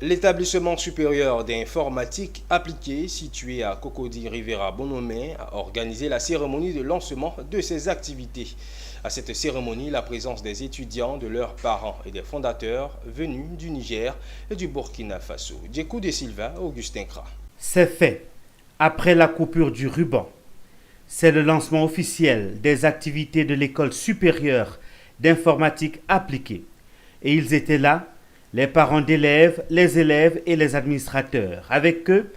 L'établissement supérieur d'informatique appliquée situé à Cocody Rivera Bonomé a organisé la cérémonie de lancement de ses activités. À cette cérémonie, la présence des étudiants, de leurs parents et des fondateurs venus du Niger et du Burkina Faso. Djekou de Silva, Augustin Kra. C'est fait. Après la coupure du ruban, c'est le lancement officiel des activités de l'école supérieure d'informatique appliquée. Et ils étaient là, les parents d'élèves, les élèves et les administrateurs. Avec eux,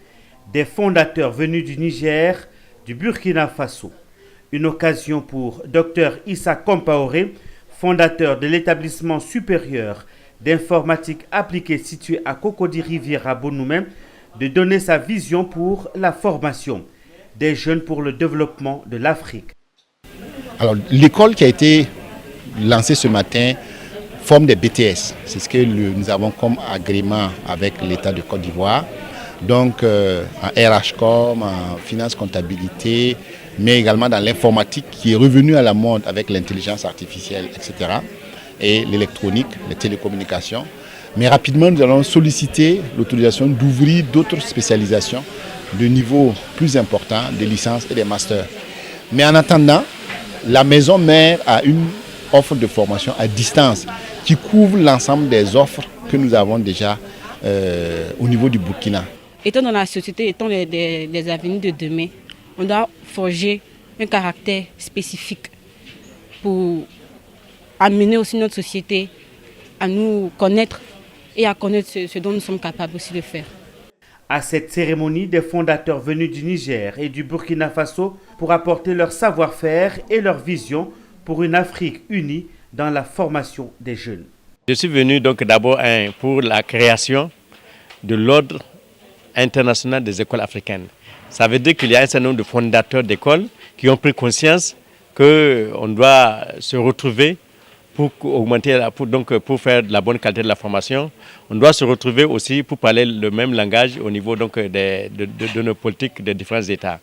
des fondateurs venus du Niger, du Burkina Faso. Une occasion pour Dr Issa Compaoré, fondateur de l'établissement supérieur d'informatique appliquée situé à Cocody Riviera Bonomé, de donner sa vision pour la formation des jeunes pour le développement de l'Afrique. Alors, l'école qui a été lancée ce matin forme des BTS. C'est ce que nous avons comme agrément avec l'État de Côte d'Ivoire. Donc, en RH-Com, en finance comptabilité, mais également dans l'informatique qui est revenue à la mode avec l'intelligence artificielle, etc. Et l'électronique, les télécommunications. Mais rapidement, nous allons solliciter l'autorisation d'ouvrir d'autres spécialisations de niveau plus important, des licences et des masters. Mais en attendant, la maison mère a une offre de formation à distance qui couvre l'ensemble des offres que nous avons déjà au niveau du Burkina. Étant dans la société, étant les avenirs de demain, on doit forger un caractère spécifique pour amener aussi notre société à nous connaître et à connaître ce dont nous sommes capables aussi de faire. À cette cérémonie, des fondateurs venus du Niger et du Burkina Faso pour apporter leur savoir-faire et leur vision pour une Afrique unie dans la formation des jeunes. Je suis venu donc d'abord pour la création de l'ordre international des écoles africaines. Ça veut dire qu'il y a un certain nombre de fondateurs d'écoles qui ont pris conscience qu'on doit se retrouver pour augmenter, pour faire de la bonne qualité de la formation. On doit se retrouver aussi pour parler le même langage au niveau donc de nos politiques des différents États.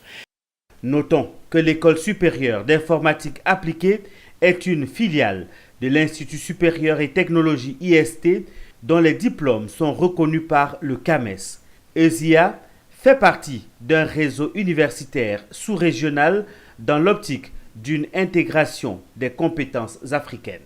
Notons que l'École supérieure d'informatique appliquée est une filiale de l'Institut supérieur et technologie IST dont les diplômes sont reconnus par le CAMES. ESIA fait partie d'un réseau universitaire sous-régional dans l'optique d'une intégration des compétences africaines.